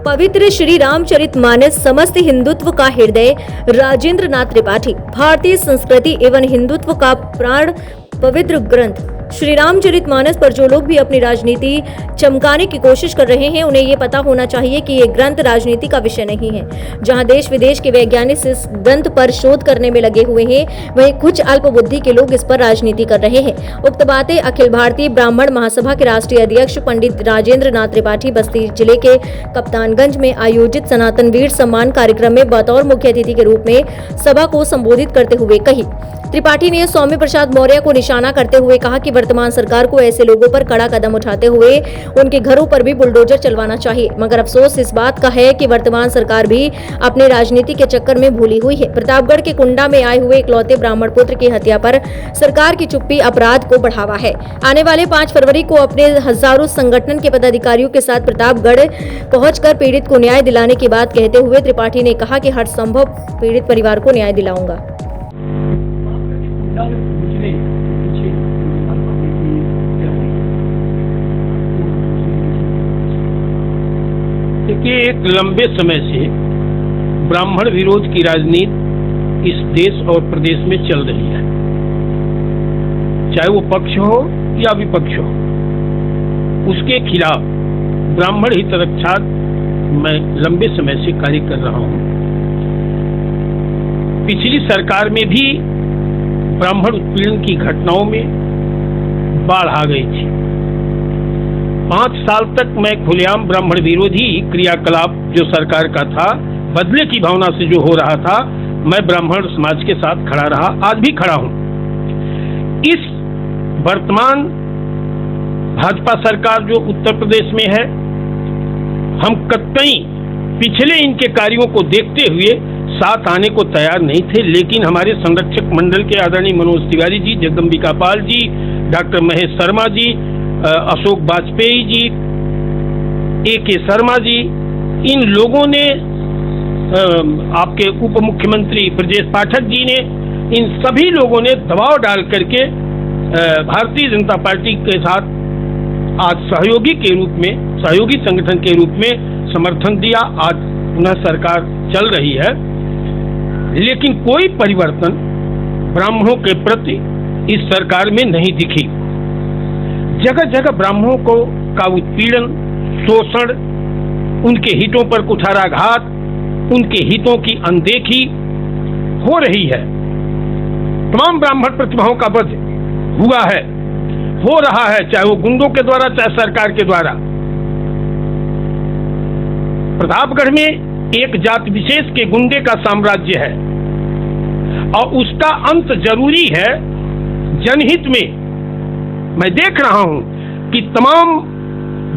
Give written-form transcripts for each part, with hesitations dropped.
पवित्र श्री रामचरितमानस समस्त हिंदुत्व का हृदय राजेंद्र नाथ त्रिपाठी, भारतीय संस्कृति एवं हिंदुत्व का प्राण पवित्र ग्रंथ श्री रामचरितमानस पर जो लोग भी अपनी राजनीति चमकाने की कोशिश कर रहे हैं, उन्हें ये पता होना चाहिए कि ये ग्रंथ राजनीति का विषय नहीं है। जहां देश विदेश के वैज्ञानिक इस ग्रंथ पर शोध करने में लगे हुए हैं, वहीं कुछ अल्प बुद्धि के लोग इस पर राजनीति कर रहे हैं। उक्त बातें अखिल भारतीय ब्राह्मण महासभा के राष्ट्रीय अध्यक्ष पंडित राजेंद्र नाथ त्रिपाठी बस्ती जिले के कप्तानगंज में आयोजित सनातन वीर सम्मान कार्यक्रम में बतौर मुख्य अतिथि के रूप में सभा को संबोधित करते हुए कही। त्रिपाठी ने स्वामी प्रसाद मौर्य को निशाना करते हुए कहा कि वर्तमान सरकार को ऐसे लोगों पर कड़ा कदम उठाते हुए उनके घरों पर भी बुलडोजर चलवाना चाहिए, मगर अफसोस इस बात का है कि वर्तमान सरकार भी अपने राजनीति के चक्कर में भूली हुई है। प्रतापगढ़ के कुंडा में आए हुए इकलौते ब्राह्मण पुत्र की हत्या पर सरकार की चुप्पी अपराध को बढ़ावा है। आने वाले 5 फरवरी को अपने हजारों संगठन के पदाधिकारियों के साथ प्रतापगढ़ पहुंचकर पीड़ित को न्याय दिलाने की बात कहते हुए त्रिपाठी ने कहा कि हर संभव पीड़ित परिवार को न्याय दिलाऊंगा। देखिए, एक लंबे समय से ब्राह्मण विरोध की राजनीति इस देश और प्रदेश में चल रही है, चाहे वो पक्ष हो या विपक्ष हो। उसके खिलाफ ब्राह्मण हित रक्षा मैं लंबे समय से कार्य कर रहा हूं। पिछली सरकार में भी ब्राह्मण उत्पीड़न की घटनाओं में बाढ़ आ गई थी। 5 साल तक मैं खुलेआम ब्राह्मण विरोधी क्रियाकलाप जो सरकार का था, बदले की भावना से जो हो रहा था, मैं ब्राह्मण समाज के साथ खड़ा रहा, आज भी खड़ा हूं। इस वर्तमान भाजपा सरकार जो उत्तर प्रदेश में है, हम कतई पिछले इनके कार्यों को देखते हुए साथ आने को तैयार नहीं थे, लेकिन हमारे संरक्षक मंडल के आदरणीय मनोज तिवारी जी, जगदम्बिका पाल जी, डॉक्टर महेश शर्मा जी, अशोक वाजपेयी जी, A.K. शर्मा जी, इन लोगों ने, आपके उप मुख्यमंत्री ब्रजेश पाठक जी ने, इन सभी लोगों ने दबाव डाल करके भारतीय जनता पार्टी के साथ आज सहयोगी के रूप में, सहयोगी संगठन के रूप में समर्थन दिया। आज पुनः सरकार चल रही है, लेकिन कोई परिवर्तन ब्राह्मणों के प्रति इस सरकार में नहीं दिखी। जगह जगह ब्राह्मणों का उत्पीड़न, शोषण, उनके हितों पर कुठाराघात, उनके हितों की अनदेखी हो रही है। तमाम ब्राह्मण प्रतिभाओं का वध हुआ है, हो रहा है, चाहे वो गुंडों के द्वारा, चाहे सरकार के द्वारा। प्रतापगढ़ में एक जाति विशेष के गुंडे का साम्राज्य है और उसका अंत जरूरी है। जनहित में मैं देख रहा हूं कि तमाम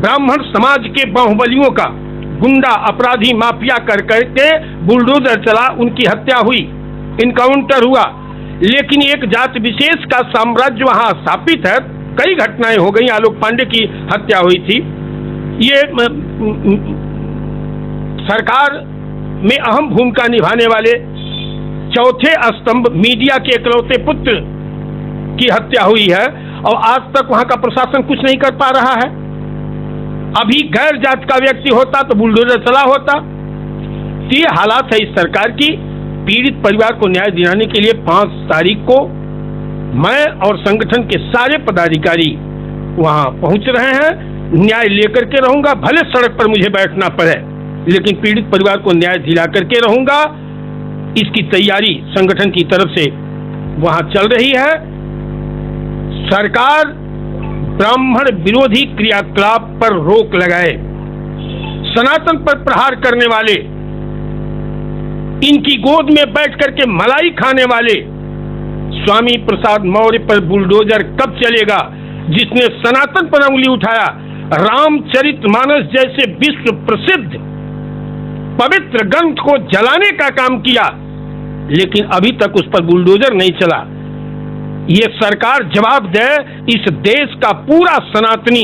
ब्राह्मण समाज के बाहुबलियों का गुंडा, अपराधी, माफिया कर करके बुलडोजर चला, उनकी हत्या हुई, इनकाउंटर हुआ, लेकिन एक जाति विशेष का साम्राज्य वहां स्थापित है। कई घटनाएं हो गई, आलोक पांडे की हत्या हुई थी। ये सरकार में अहम भूमिका निभाने वाले चौथे स्तंभ मीडिया के इकलौते पुत्र की हत्या हुई है और आज तक वहां का प्रशासन कुछ नहीं कर पा रहा है। अभी गैर जात का व्यक्ति होता तो बुलडोजर चला होता। ये हालात है इस सरकार की। पीड़ित परिवार को न्याय दिलाने के लिए 5 तारीख को मैं और संगठन के सारे पदाधिकारी वहां पहुंच रहे हैं। न्याय लेकर के रहूंगा, भले सड़क पर मुझे बैठना पड़े, लेकिन पीड़ित परिवार को न्याय दिला करके रहूंगा। इसकी तैयारी संगठन की तरफ से वहां चल रही है। सरकार ब्राह्मण विरोधी क्रियाकलाप पर रोक लगाए, सनातन पर प्रहार करने वाले, इनकी गोद में बैठ करके मलाई खाने वाले स्वामी प्रसाद मौर्य पर बुलडोजर कब चलेगा? जिसने सनातन पर उंगली उठाया, रामचरितमानस जैसे विश्व प्रसिद्ध पवित्र ग्रंथ को जलाने का काम किया, लेकिन अभी तक उस पर बुलडोजर नहीं चला। ये सरकार जवाब दे। इस देश का पूरा सनातनी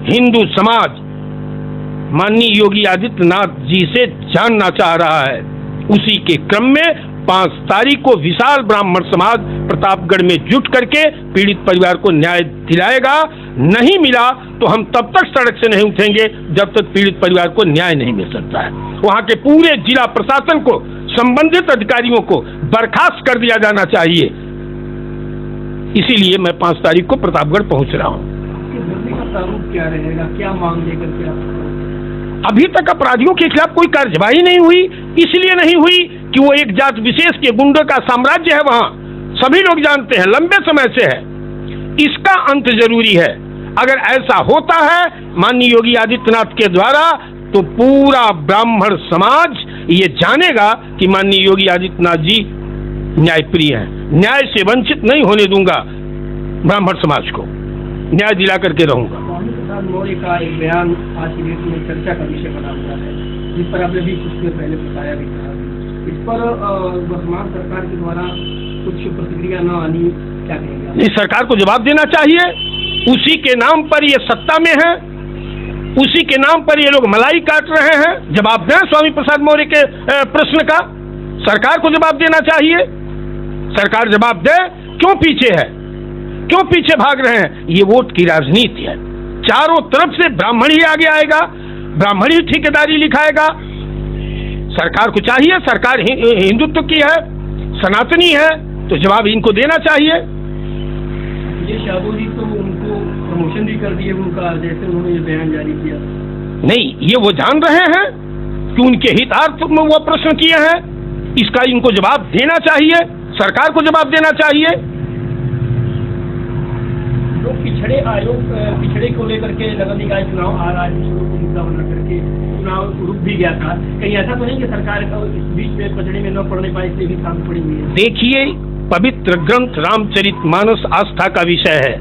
हिंदू समाज माननीय योगी आदित्यनाथ जी से जानना चाह रहा है। उसी के क्रम में 5 तारीख को विशाल ब्राह्मण समाज प्रतापगढ़ में जुट करके पीड़ित परिवार को न्याय दिलाएगा। नहीं मिला तो हम तब तक सड़क से नहीं उठेंगे जब तक पीड़ित परिवार को न्याय नहीं मिल सकता है। वहां के पूरे जिला प्रशासन को, संबंधित अधिकारियों को बर्खास्त कर दिया जाना चाहिए। इसीलिए मैं 5 तारीख को प्रतापगढ़ पहुंच रहा हूं। प्रारूप क्या रहेगा, क्या मांग लेकर के आप? अभी तक अपराधियों के खिलाफ कोई कार्यवाही नहीं हुई। इसलिए नहीं हुई कि वो एक जात विशेष के गुंडों का साम्राज्य है, वहां सभी लोग जानते हैं, लंबे समय से है। इसका अंत जरूरी है। अगर ऐसा होता है माननीय योगी आदित्यनाथ के द्वारा, तो पूरा ब्राह्मण समाज ये जानेगा कि माननीय योगी आदित्यनाथ जी न्यायप्रिय हैं। न्याय से वंचित नहीं होने दूंगा, ब्राह्मण समाज को न्याय दिला करके रहूंगा। स्वामी प्रसाद मौर्य का एक बयान आज की डेट में चर्चा का विषय बना हुआ है, जिस पर आपने भी कुछ देर पहले बताया भी था। इस पर वर्तमान सरकार के द्वारा कुछ प्रतिक्रिया न आनी, क्या कहेंगे? नहीं, सरकार को जवाब देना चाहिए। उसी के नाम पर ये सत्ता में है, उसी के नाम पर ये लोग मलाई काट रहे हैं। जवाब दें स्वामी प्रसाद मौर्य के प्रश्न का। सरकार को जवाब देना चाहिए। सरकार जवाब दे, क्यों पीछे है, क्यों पीछे भाग रहे हैं? ये वोट की राजनीति है। चारों तरफ से ब्राह्मण ही आगे आएगा, ब्राह्मण ही ठेकेदारी लिखाएगा। सरकार को चाहिए, सरकार हिंदुत्व की है, सनातनी है, तो जवाब इनको देना चाहिए। ये शाहू जी तो उनको प्रमोशन भी कर दिए उनका, जैसे उन्होंने ये बयान जारी किया। नहीं, ये वो जान रहे हैं कि उनके हितार्थ में वो प्रश्न किए हैं। इसका इनको जवाब देना चाहिए, सरकार को जवाब देना चाहिए। तो पिछड़े आयोग, पिछड़े को लेकर के नगर निकाय चुनाव आ रहा है, मुद्दा बना करके चुनाव रुक भी गया था। कहीं ऐसा तो नहीं कि सरकार इस बीच में पचड़े में न पड़ने पाए, इसलिए भी काम पड़ी हुई है? देखिए, पवित्र ग्रंथ रामचरितमानस आस्था का विषय है।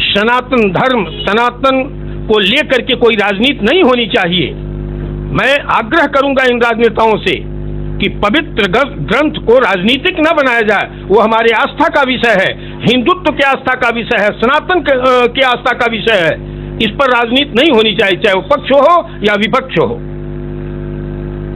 सनातन धर्म, सनातन को लेकर के कोई राजनीति नहीं होनी चाहिए। मैं आग्रह करूंगा इन राजनेताओं से कि पवित्र ग्रंथ को राजनीतिक न बनाया जाए। वो हमारे आस्था का विषय है, हिंदुत्व के आस्था का विषय है, सनातन के आस्था का विषय है। इस पर राजनीति नहीं होनी चाहिए, चाहे वो पक्ष हो या विपक्ष हो।